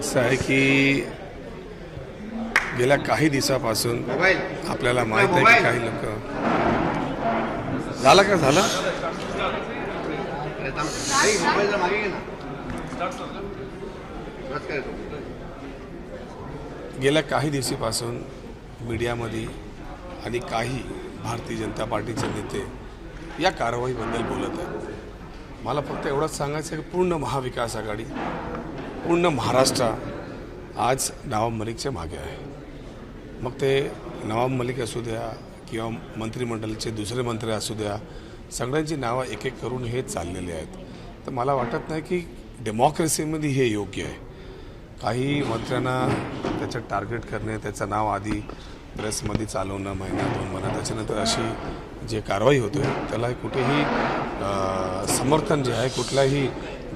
असं आहे की गेल्या काही दिवसापासून आपल्याला माहीत आहे की काही लोक झालं का झालं गेल्या काही दिवसापासून मीडियामध्ये आणि काही भारतीय जनता पार्टीचे नेते या कारवाईबद्दल बोलत आहेत. मला फक्त एवढंच सांगायचं आहे की पूर्ण महाविकास आघाडी, पूर्ण महाराष्ट्र आज नवाब मलिकच्या मागे आहे. मग ते नवाब मलिक असू द्या किंवा मंत्रिमंडळाचे दुसरे मंत्री असू द्या, सगळ्यांची नावं एक एक करून हे चाललेले आहेत. तर मला वाटत नाही की डेमोक्रेसीमध्ये हे योग्य आहे. काही मंत्र्यांना त्याचं टार्गेट करणे, त्याचं नाव आधी प्रेसमध्ये चालवणं महिना 2 महिना, त्याच्यानंतर अशी जे कारवाई होते त्याला कुठेही समर्थन जे आहे कुठल्याही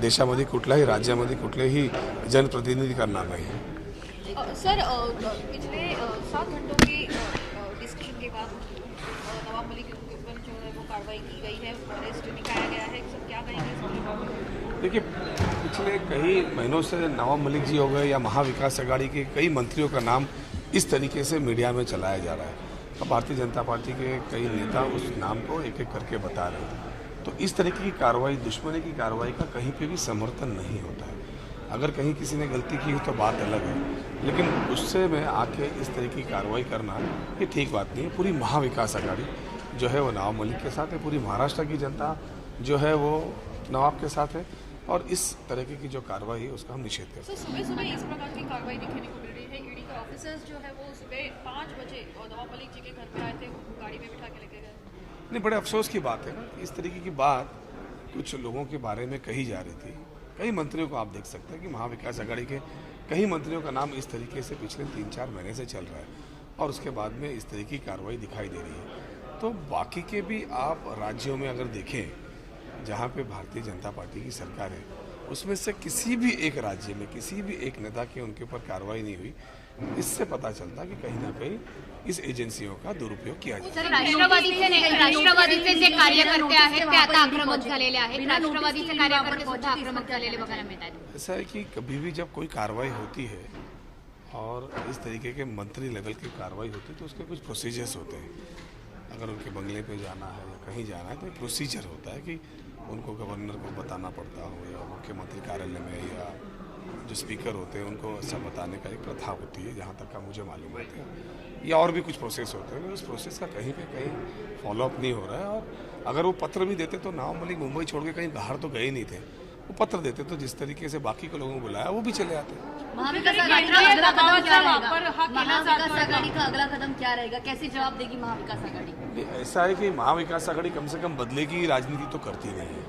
देशामध्ये, कुठल्याही राज्यामध्ये कुठलेही जनप्रतिनिधी करणार नाही. सर, पिछले 7 घंटों के डिस्कशन के बाद नवाब मलिक के ऊपर जो है वो कार्रवाई की गई है, अरेस्ट निकाला गया है, सब क्या कहेंगे? देखिए, पिछले कई महीनों से नवाब मलिक जी हो गए या महाविकास आघाड़ी के कई मंत्रियों का नाम इस तरीके से मीडिया में चलाया जा रहा है. अब भारतीय जनता पार्टी के कई नेता उस नाम को एक एक करके बता रहे हैं. तो इस तरीके की कार्रवाई, दुश्मनी की कार्रवाई का कहीं पे भी समर्थन नहीं होता है. अगर कहीं किसी ने गलती की तो बात अलग है, लेकिन उससे में आके इस तरह की कार्रवाई करना ये ठीक बात नहीं है. पूरी महाविकास आघाड़ी जो है वो नवाब मलिक के साथ है, पूरी महाराष्ट्र की जनता जो है वो नवाब के साथ है, और इस तरीके की जो कार्रवाई है उसका हम निषेध करते हैं. सुबह सुबह इस प्रकार की कार्रवाई देखने को मिल रही है. ईडी के ऑफिसर्स जो है वो सुबह 5 बजे और नवाब मलिक जी के घर पे आए थे, गाड़ी में बिठा के लेके गए. नहीं, बड़े अफसोस की बात है ना, इस तरीके की बात कुछ लोगों के बारे में कही जा रही थी. कई मंत्रियों को आप देख सकते हैं कि महाविकास आघाड़ी के कई मंत्रियों का नाम इस तरीके से पिछले 3-4 महीने से चल रहा है, और उसके बाद में इस तरह की कार्रवाई दिखाई दे रही है. तो बाकी के भी आप राज्यों में अगर देखें जहाँ पे भारतीय जनता पार्टी की सरकार है, उसमें से किसी भी एक राज्य में किसी भी एक नेता की उनके ऊपर कार्रवाई नहीं हुई. इससे पता चलता कि कहीं ना कहीं इस एजन्सियों का दुरुपयोग किया जाता है. राष्ट्रवादीचे जे कार्यकर्ते आहेत ते आता आक्रमक झालेले आहेत. राष्ट्रवादीचे कार्यकर्ते सुद्धा आक्रमक झालेले बघायला मिळत आहेत. ऐसा है कि कभी भी जब कोई कार्रवाई होती है और इस तरीके के मंत्री लेवल की कार्रवाई होती है तो उसके कुछ प्रोसीजर्स होते हैं. अगर उनके बंगले पे जाना है या कहीं जाना है तो एक प्रोसीजर होता है कि उनको गवर्नर को बताना पड़ता हो, या मुख्यमंत्री कार्यालय में, या जो स्पीकर होते हैं उनको सब बताने का एक प्रथा होती है, जहाँ तक का मुझे मालूम होता है. या और भी कुछ प्रोसेस होते हैं, उस प्रोसेस का कहीं पे कहीं फॉलोअप नहीं हो रहा है. और अगर वो पत्र भी देते तो नवाब मलिक मुंबई छोड़ के कहीं बाहर तो गए नहीं थे. वो पत्र देते तो जिस तरीके से बाकी के लोगों को बुलाया वो भी चले आते. महाविकास आघाड़ी का अगला कदम क्या रहेगा? महाविकास आघाड़ी का अगला कदम क्या रहेगा? कैसे जवाब देगी महाविकास आघाड़ी? ऐसा है कि महाविकास आघाड़ी कम से कम बदले की राजनीति तो करती नहीं है.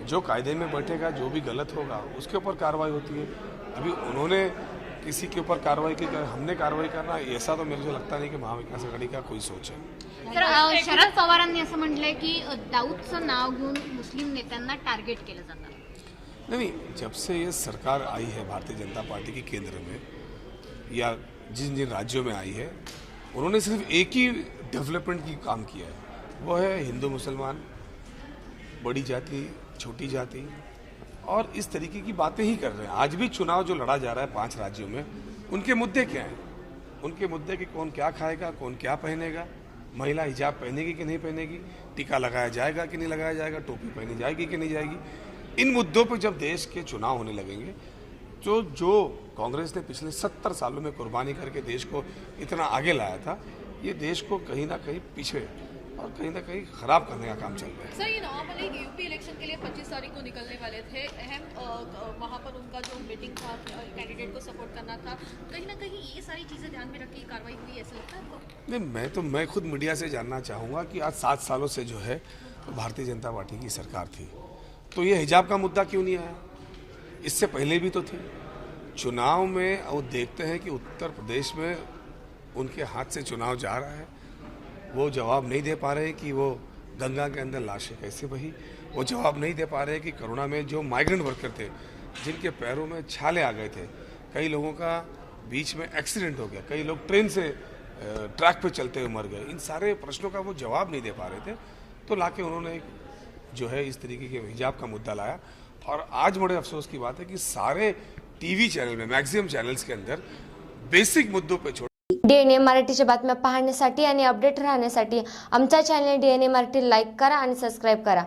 जो कायदे में बैठेगा, जो भी गलत होगा उसके ऊपर कार्रवाई होती है. अभी उन्होंने किसी के ऊपर कार्रवाई की, हमने कार्रवाई करना, ऐसा तो मेरे को लगता नहीं कि महाविकास आघाड़ी का कोई सोच है. तर शरद पवारांनी असं म्हटलंय की दाऊदचं नाव घेऊन मुस्लिम नेत्यांना टार्गेट केलं जातं. नहीं, जब से ये सरकार आई है भारतीय जनता पार्टी की केंद्र में, या जिन जिन राज्यों में आई है, उन्होंने सिर्फ एक ही डेवलपमेंट की काम किया है. वो है हिंदू मुसलमान, बड़ी जाति छोटी जाति, और इस तरीके की बातें ही कर रहे हैं. आज भी चुनाव जो लड़ा जा रहा है 5 राज्यों में, उनके मुद्दे क्या हैं? उनके मुद्दे कि कौन क्या खाएगा, कौन क्या पहनेगा, महिला हिजाब पहनेगी कि नहीं पहनेगी, टीका लगाया जाएगा कि नहीं लगाया जाएगा, टोपी पहनी जाएगी कि नहीं जाएगी. इन मुद्दों पर जब देश के चुनाव होने लगेंगे तो जो कांग्रेस ने पिछले 70 सालों में कुर्बानी करके देश को इतना आगे लाया था, ये देश को कहीं ना कहीं पीछे और कहीं ना कहीं खराब करने का काम चल रहा है. सर, ये नवाब मलिक यूपी इलेक्शन के लिए 25 तारीख को निकलने वाले थे. अहम वहाँ पर उनका जो मीटिंग था, कैंडिडेट को सपोर्ट करना था. कहीं ना कहीं ये सारी चीज़ें ध्यान में रख के कार्रवाई हुई, ऐसा लगता है आपको? नहीं, मैं खुद मीडिया से जानना चाहूँगा कि आज 7 सालों से जो है भारतीय जनता पार्टी की सरकार थी, तो ये हिजाब का मुद्दा क्यों नहीं आया? इससे पहले भी तो थी. चुनाव में वो देखते हैं कि उत्तर प्रदेश में उनके हाथ से चुनाव जा रहा है, वो जवाब नहीं दे पा रहे कि वो गंगा के अंदर लाशें कैसे बही. वो जवाब नहीं दे पा रहे कि कोरोना में जो माइग्रेंट वर्कर थे, जिनके पैरों में छाले आ गए थे, कई लोगों का बीच में एक्सीडेंट हो गया, कई लोग ट्रेन से ट्रैक पे चलते हुए मर गए. इन सारे प्रश्नों का वो जवाब नहीं दे पा रहे थे, तो लाके उन्होंने जो है इस तरीके के हिजाब का मुद्दा लाया. और आज बड़े अफसोस की बात है कि सारे टीवी चैनल में मैक्सिमम चैनल्स के अंदर बेसिक मुद्दों पे छोड़ डीएनए मराठीच्या बातम्या पाहण्यासाठी आणि अपडेट राहण्यासाठी आमचा चॅनल डीएनए मराठी लाईक करा आणि सबस्क्राईब करा.